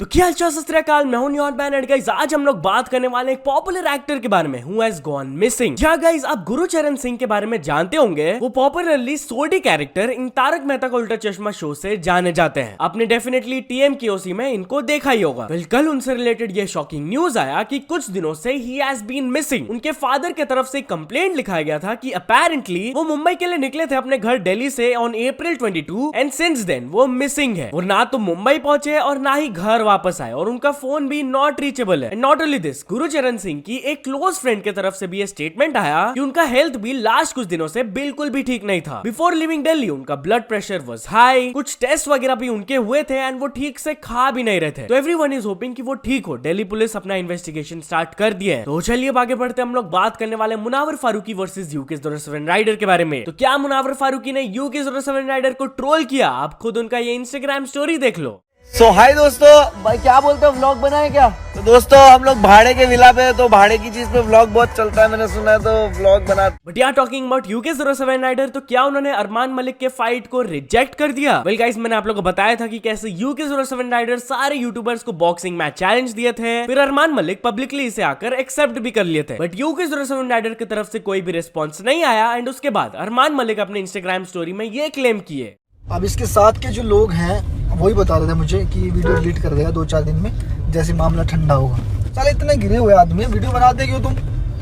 तो क्या हाल चाल, सत श्री अकाल, मैं हूं न्यूयॉर्क मैन एंड गाइस आज हम लोग बात करने वाले एक पॉपुलर एक्टर के बारे में हु हैज गॉन मिसिंग। क्या गाइस आप गुरुचरण सिंह के बारे में जानते होंगे? वो popularly Sodhi character in Taarak Mehta ka Ooltah चश्मा शो से जाने जाते हैं। आपने डेफिनेटली TMKOC में इनको देखा ही होगा। कल उनसे रिलेटेड ये शॉकिंग न्यूज आया कि कुछ दिनों से ही हैज बीन मिसिंग। उनके फादर के तरफ से कंप्लेंट लिखाया गया था कि अपेरेंटली वो मुंबई के लिए निकले थे अपने घर दिल्ली से on April 22 and since then वो मिसिंग है। वो ना तो मुंबई पहुंचे और ना ही घर वापस आए और उनका फोन भी नॉट रीचेबल है। Not only this, Gurucharan Singh की एक क्लोज फ्रेंड के तरफ से भी ये स्टेटमेंट आया कि उनका हेल्थ भी लास्ट कुछ दिनों से बिल्कुल भी ठीक नहीं था। बिफोर लिविंग दिल्ली उनका ब्लड प्रेशर वाज हाई, कुछ टेस्ट वगैरह भी उनके हुए थे एंड वो ठीक से खा भी नहीं रहे थे। तो एवरीवन इज होपिंग कि वो ठीक हो। दिल्ली पुलिस अपना इन्वेस्टिगेशन स्टार्ट कर दिया है। तो चलिए आगे बढ़ते हम लोग बात करने वाले Munawar Farooqui versus UK-07 rider के बारे में। तो क्या मुनावर फारूकी ने UK-07 राइडर को ट्रोल किया? आप खुद उनका ये इंस्टाग्राम स्टोरी देख लो। हाय दोस्तों, भाई क्या बोलते हो, व्लॉग बनाए क्या? तो दोस्तों हम लोग भाड़े के विला पे, तो भाड़े की चीज पे व्लॉग बहुत चलता है, मैंने सुना है, तो व्लॉग बना। बट यार टॉकिंग अबाउट UK-07 राइडर, तो क्या उन्होंने अरमान मलिक के फाइट को रिजेक्ट कर दिया? वेल गाइस, मैंने आप लोगों को बताया था कि कैसे UK-07 राइडर सारे यूट्यूबर्स को बॉक्सिंग मैच चैलेंज दिए थे, फिर अरमान मलिक पब्लिकली इसे आकर एक्सेप्ट भी कर लिए थे। बट UK-07 राइडर की तरफ से कोई भी रिस्पॉन्स नहीं आया एंड उसके बाद अरमान मलिक अपने इंस्टाग्राम स्टोरी में ये क्लेम किए। अब इसके साथ के जो लोग हैं वही बता रहे थे मुझे कि वीडियो डिलीट कर देगा 2-4 दिन में, जैसे मामला ठंडा होगा। साले इतने गिरे हुए आदमी, वीडियो बनाते क्यों तुम,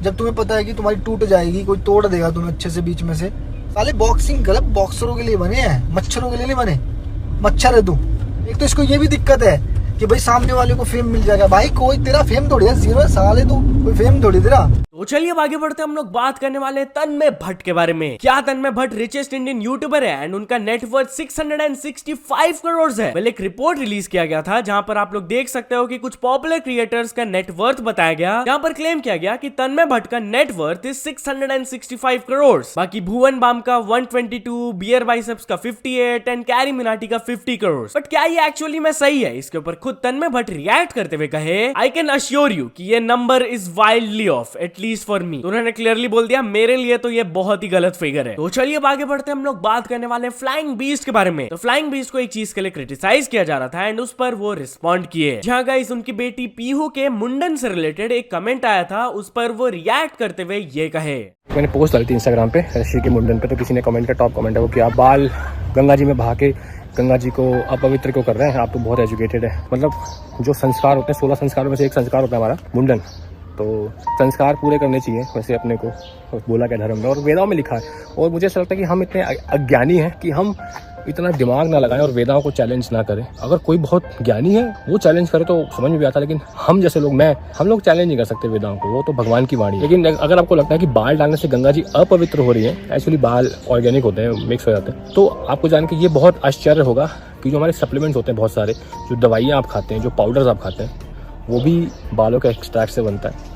जब तुम्हें पता है कि तुम्हारी टूट जाएगी, कोई तोड़ देगा तुम्हें अच्छे से बीच में से। साले बॉक्सिंग गलत बॉक्सरों के लिए बने हैं, मच्छरों के लिए नहीं बने। मच्छर है तू। एक तो इसको ये भी दिक्कत है कि भाई सामने वाले को फेम मिल जाएगा। भाई कोई तेरा फेम थोड़ी है, जीरो है साले, तू कोई फेम थोड़ी तेरा। तो चलिए अब आगे बढ़ते हम लोग बात करने वाले तन्मय भट्ट के बारे में। क्या तन्मय भट्ट रिचेस्ट इंडियन यूट्यूबर है एंड उनका नेटवर्थ 665 करोड़ है। पहले एक रिपोर्ट रिलीज किया गया था जहां पर आप लोग देख सकते हो कि कुछ पॉपुलर क्रिएटर्स का नेटवर्थ बताया गया, जहां पर क्लेम किया गया कि तन्मय भट्ट का नेटवर्थ इज 665 करोड़। बाकी भुवन बाम का 122, बियर बाइसेप्स का 58 एंड कैरी मिनाटी का 50 करोड़। बट क्या ये एक्चुअली में सही है? इसके ऊपर खुद तन्मय भट्ट रिएक्ट करते हुए कहे, आई कैन अश्योर यू कि ये number is wildly of, at least for me. तो उन्होंने क्लियरली बोल दिया मेरे लिए तो ये बहुत ही गलत फिगर है। तो चलिए अब आगे बढ़ते हम लोग बात करने वाले फ्लाइंग बीस्ट के बारे में। तो फ्लाइंग बीस्ट को एक चीज के लिए क्रिटिसाइज किया जा रहा था एंड उस पर वो रिस्पॉन्ड किए। जहां गाइस उनकी बेटी पीहू के मुंडन से रिलेटेड एक कमेंट आया था, उस पर वो रिएक्ट करते हुए ये कहे। मैंने पोस्ट डाली थी इंस्टाग्राम पे ऋषि के मुंडन पे, तो किसी ने कमेंट का टॉप कमेंट है वो कि आप बाल गंगा जी में बहा के गंगा जी को अपवित्र क्यों कर रहे हैं, आप तो बहुत एजुकेटेड है। मतलब जो संस्कार होते हैं 16 संस्कारों में से एक संस्कार होता है हमारा मुंडन, तो संस्कार पूरे करने चाहिए वैसे अपने को, बोला गया धर्म में और वेदाओं में लिखा है। और मुझे ऐसा लगता है कि हम इतने अज्ञानी हैं कि हम इतना दिमाग ना लगाएं और वेदाओं को चैलेंज ना करें। अगर कोई बहुत ज्ञानी है वो चैलेंज करे तो समझ में भी आता है, लेकिन हम जैसे लोग, हम लोग चैलेंज नहीं कर सकते वेदाओं को, वो तो भगवान की वाणी है। लेकिन अगर आपको लगता है कि बाल डालने से गंगा जी अपवित्र हो रही है, एक्चुअली बाल ऑर्गेनिक होते हैं, मिक्स हो जाते हैं, तो आपको जान के ये बहुत आश्चर्य होगा कि जो हमारे सप्लीमेंट्स होते हैं बहुत सारे, जो दवाइयाँ आप खाते हैं, जो पाउडर्स आप खाते हैं, वो भी बालों के एक्सट्रैक्ट से बनता है।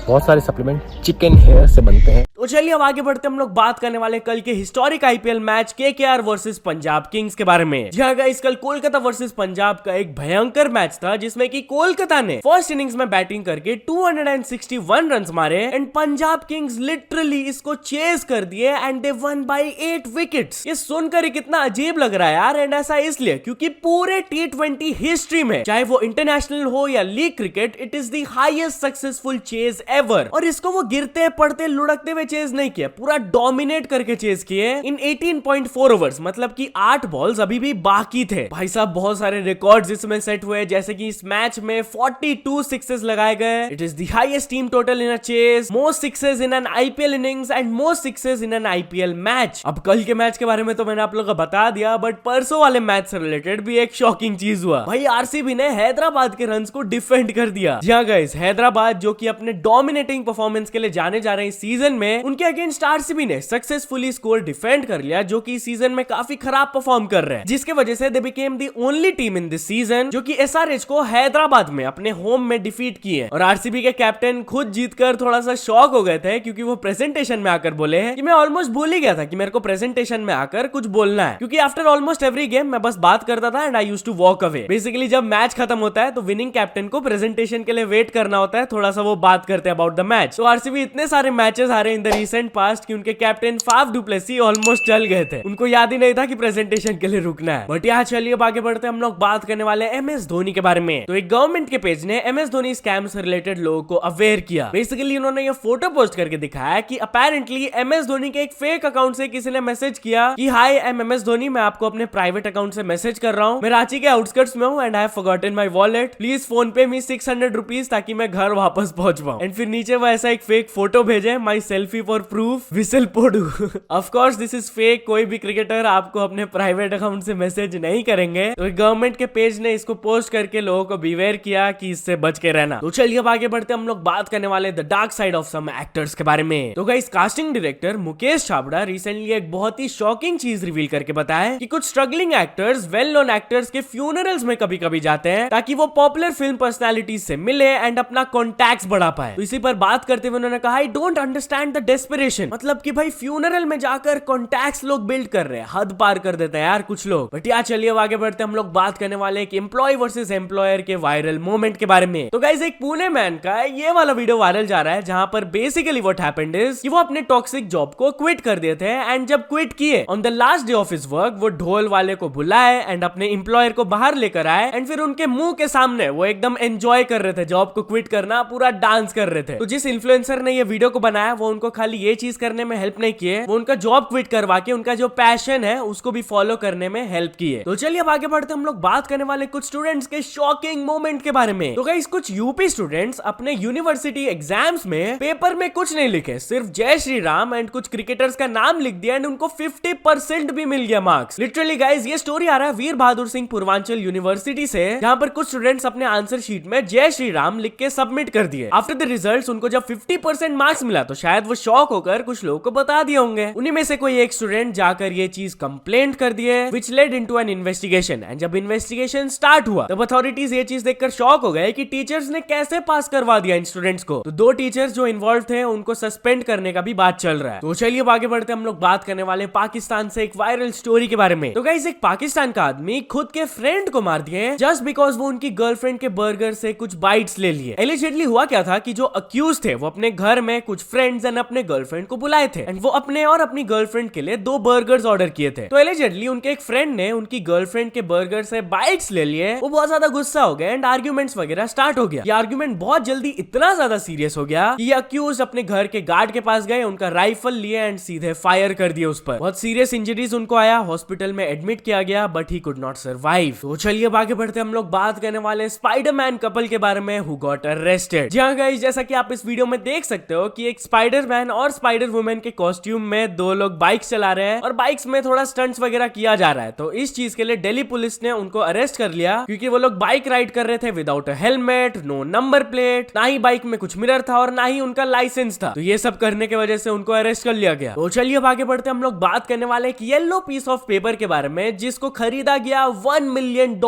बहुत सारे सप्लीमेंट चिकन हेयर से बनते हैं। तो चलिए अब आगे बढ़ते हम लोग बात करने वाले कल के historic IPL match KKR versus Punjab Kings के बारे में। जी हाँ गाइस, कल कोलकाता वर्सेस पंजाब का एक भयंकर मैच था जिसमें कि कोलकाता ने फर्स्ट इनिंग्स में बैटिंग करके 261 रन मारे एंड पंजाब किंग्स लिटरली इसको चेस कर दिए and they one by 8 wickets. ये सुनकर ही कितना अजीब लग रहा है यार, एंड ऐसा इसलिए क्योंकि पूरे T20 हिस्ट्री में, चाहे वो इंटरनेशनल हो या league cricket, it is the highest successful chase ever. और इसको वो गिरते पड़ते लुढ़कते हुए चेज नहीं किया, पूरा डोमिनेट करके चेज किए इन 18.4 ओवर्स, मतलब कि 8 बॉल्स अभी भी बाकी थे। भाई साहब बहुत सारे रिकॉर्ड्स इसमें सेट हुए, जैसे कि इस मैच में 42 सिक्सेस लगाए गए। It is the highest team total in a chase, most sixes in an IPL innings एंड most sixes in an IPL match. अब कल के मैच के बारे में तो मैंने आप लोगों को बता दिया, बट परसों वाले मैच से रिलेटेड भी एक शॉकिंग चीज हुआ। भाई RCB ने हैदराबाद के रन्स को डिफेंड कर दिया। जी हाँ गाइस, हैदराबाद जो कि अपने डोमिनेटिंग परफॉर्मेंस के लिए जाने जा रहे हैं इस सीजन में, उनके अगेंस्ट RCB ने सक्सेसफुली स्कोर डिफेंड कर लिया, जो कि इस सीजन में काफी खराब परफॉर्म कर रहे हैं, जिसके वजह से they became the only team in this season जो कि SRH को हैदराबाद में अपने होम में डिफीट किए। और RCB के कैप्टन खुद जीतकर थोड़ा सा शॉक हो गए थे, क्योंकि वो प्रेजेंटेशन में आकर बोले हैं कि मैं ऑलमोस्ट भूल ही गया था कि मेरे को प्रेजेंटेशन में आकर कुछ बोलना है, क्योंकि आफ्टर ऑलमोस्ट एवरी गेम मैं बस बात करता था and I used to walk away. Basically जब मैच खत्म होता है तो विनिंग कैप्टन को प्रेजेंटेशन के लिए वेट करना होता है, थोड़ा सा वो बात करते हैं अबाउट द मैच। तो RCB इतने सारे मैचेस हारे इन द रीसेंट पास्ट कि उनके captain Faf du Plessis almost चल गए थे, उनको याद ही नहीं था कि प्रेजेंटेशन के लिए रुकना है। बट यहाँ चलिए अब आगे बढ़ते हैं, हम लोग बात करने वाले MS धोनी के बारे में। तो एक गवर्नमेंट के पेज ने MS धोनी स्कैम से रिलेटेड लोगों को अवेयर किया। बेसिकली उन्होंने ये फोटो पोस्ट करके दिखाया कि अपेरेंटली MS धोनी के एक फेक अकाउंट से किसी ने मैसेज किया कि हाय आई एम MS धोनी, मैं आपको अपने प्राइवेट अकाउंट से मैसेज कर रहा हूँ, मैं रांची के आउटस्कर्ट्स में हूँ and I have forgotten my wallet, please phone पे मी 600 रुपीज ताकि मैं घर वापस पहुंच पाऊं। एंड फिर नीचे वो ऐसा एक फेक फोटो भेजे, my selfie for proof whistle पोडू। Of course this is fake, कोई भी क्रिकेटर आपको अपने प्राइवेट अकाउंट से मैसेज नहीं करेंगे। तो गवर्नमेंट के पेज ने इसको पोस्ट करके लोगों को बीवेयर किया कि इससे बच के रहना। तो चलिए अब आगे बढ़ते, हम लोग बात करने वाले the dark side of some actors के बारे में। तो guys casting director Mukesh Chhabra recently एक बहुत ही शॉकिंग चीज रिवील करके बताया कि कुछ struggling actors well known actors के फ्यूनरल्स में कभी कभी जाते हैं ताकि वो पॉपुलर फिल्म पर्सनालिटीज से मिले एंड अपना कॉन्टैक्ट्स बढ़ा पाए। तो इसी पर बात करते हुए उन्होंने कहा I don't understand the desperation, मतलब कि भाई फ्यूनरल में जाकर कॉन्टैक्ट्स लोग बिल्ड कर रहे हैं, हद पार कर देते हैं यार कुछ लोग। बट यार चलिए अब आगे बढ़ते, हम लोग बात करने वाले एक एम्प्लॉय वर्सेस एम्प्लॉयर के वायरल मोमेंट के बारे में। तो गाइस एक पुणे मैन का ये वाला वीडियो वायरल जा रहा है जहां पर बेसिकली व्हाट हैपेंड इज कि वो अपने टॉक्सिक जॉब को क्विट कर दिए थे एंड जब क्विट किए on the last day of his work वो ढोल वाले को बुलाए एंड अपने एम्प्लॉयर को बाहर लेकर आए एंड फिर उनके मुंह के सामने वो एकदम एंजॉय कर रहे थे जॉब को क्विट करना, पूरा डांस कर रहे थे। तो जिस इन्फ्लुएंसर ने ये वीडियो को बनाया वो उनको खाली ये चीज करने में हेल्प नहीं किए, वो उनका जॉब क्विट करवा के उनका जो पैशन है उसको भी फॉलो करने में हेल्प किए। तो चलिए अब आगे बढ़ते, हम लोग बात करने वाले कुछ स्टूडेंट्स के शॉकिंग मोमेंट के बारे में। तो गाइस कुछ यूपी स्टूडेंट्स अपने यूनिवर्सिटी एग्जाम्स में पेपर में कुछ नहीं लिखे, सिर्फ जय श्री राम एंड कुछ क्रिकेटर्स का नाम लिख दिया एंड उनको 50% भी मिल गया मार्क्स। लिटरली गाइस ये स्टोरी आ रहा है वीर बहादुर सिंह पूर्वांचल यूनिवर्सिटी से, जहां पर कुछ स्टूडेंट्स अपने आंसर शीट में जय श्री राम लिख के सबमिट कर दिए। आफ्टर द रिजल्ट्स उनको जब 50% मार्क्स मिला तो शायद वो शॉक होकर कुछ लोगों को बता दिए होंगे। उन्हीं में से कोई एक स्टूडेंट जाकर ये चीज कंप्लेंट कर दिए which led into an investigation and जब इन्वेस्टिगेशन स्टार्ट हुआ तब अथॉरिटीज ये चीज देखकर शॉक हो गए कि टीचर्स ने कैसे पास करवा दिया इन स्टूडेंट्स को। तो 2 टीचर्स जो इन्वॉल्व थे उनको सस्पेंड करने का भी बात चल रहा है। तो चलिए अब आगे बढ़ते, हम लोग बात करने वाले पाकिस्तान से एक वायरल स्टोरी के बारे में। तो गाइस एक पाकिस्तान का आदमी खुद के फ्रेंड को मार दिए जस्ट बिकॉज वो उनकी गर्लफ्रेंड के बर्गर से कुछ बाइट्स ले लिए। एलिजिडली हुआ क्या था कि जो अक्यूज थे वो अपने घर में कुछ फ्रेंड्स एंड अपने गर्लफ्रेंड को बुलाए थे एंड वो अपने और अपनी गर्लफ्रेंड के लिए 2 बर्गर्स ऑर्डर किए थे। तो एलिजिडली उनके एक फ्रेंड ने उनकी गर्लफ्रेंड के बर्गर से बाइट्स ले लिए, वो बहुत ज्यादा गुस्सा हो गए एंड आर्ग्यूमेंट्स वगैरह स्टार्ट हो गया। ये आर्ग्यूमेंट बहुत जल्दी इतना ज्यादा सीरियस हो गया कि ये अक्यूज अपने घर के गार्ड के पास गए, उनका राइफल लिए एंड सीधे फायर कर दिए उस पर। बहुत सीरियस इंजरीज उनको आया, हॉस्पिटल में एडमिट किया गया but he could not survive. तो चलिए अब आगे बढ़ते, हम लोग बात करने वाले स्पाइडरमैन कपल के बारे में हु गॉट अरेस्टेड। जी हां गाइस, जैसा कि आप इस वीडियो में देख सकते हो कि एक स्पाइडरमैन और स्पाइडर वुमेन के कॉस्ट्यूम में 2 लोग बाइक्स चला रहे हैं और बाइक्स में थोड़ा स्टंट्स वगैरह किया जा रहा है। तो इस चीज के लिए दिल्ली पुलिस ने उनको अरेस्ट कर लिया क्योंकि वो लोग बाइक राइड कर रहे थे without a helmet, no number plate, ना ही बाइक में कुछ मिरर था और ना ही उनका लाइसेंस था। तो ये सब करने की वजह से उनको अरेस्ट कर लिया गया। तो चलिए अब आगे बढ़ते, हम लोग बात करने वाले एक येलो पीस ऑफ पेपर के बारे में जिसको खरीदा गया $1 मिलियन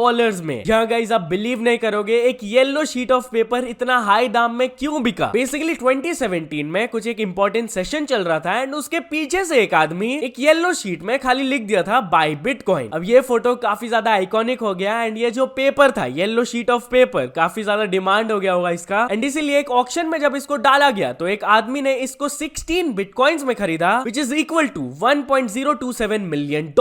में। जहां गाइस आप बिलीव नहीं करोगे एक येलो शीट ऑफ पेपर इतना हाई दाम में क्यों बिका। बेसिकली 2017 में कुछ एक इंपॉर्टेंट सेशन चल रहा था एंड उसके पीछे से एक आदमी एक येलो शीट में खाली लिख दिया था बाय बिटकॉइन। अब ये फोटो काफी ज्यादा आइकॉनिक हो गया एंड ये जो पेपर था येलो शीट ऑफ पेपर काफी ज्यादा डिमांड हो गया होगा इसका एंड इसीलिए एक ऑक्शन में जब इसको डाला गया तो एक आदमी ने इसको 16 बिटकॉइंस में खरीदा which is equal to $1.027 million,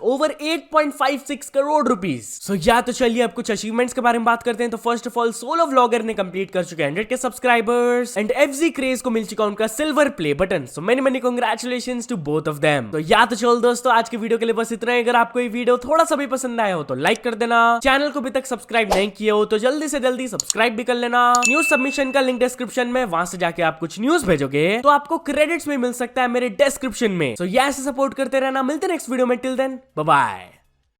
over 8.56 crore rupees. So या तो चलिए अब कुछ अचीवमेंट्स के बारे में बात करते हैं। तो first of all solo vlogger ने कंप्लीट कर चुके 100 के सब्सक्राइबर्स एंड FZ क्रेज को मिल चुका उनका silver play button. So many congratulations to both of them. तो या तो चलो दोस्तों आज के वीडियो के लिए बस इतना ही। अगर आपको ये वीडियो थोड़ा सा भी पसंद आया हो तो लाइक कर देना, चैनल को अभी तक सब्सक्राइब नहीं किए हो तो जल्दी से जल्दी सब्सक्राइब भी कर लेना। न्यूज सबमिशन का लिंक डिस्क्रिप्शन में, वहां से जाके आप कुछ न्यूज भेजोगे तो आपको क्रेडिट्स भी मिल सकता है मेरे डिस्क्रिप्शन में। सो ऐसे सपोर्ट करते रहना, मिलते नेक्स्ट वीडियो में, टिल देन बाय बाय।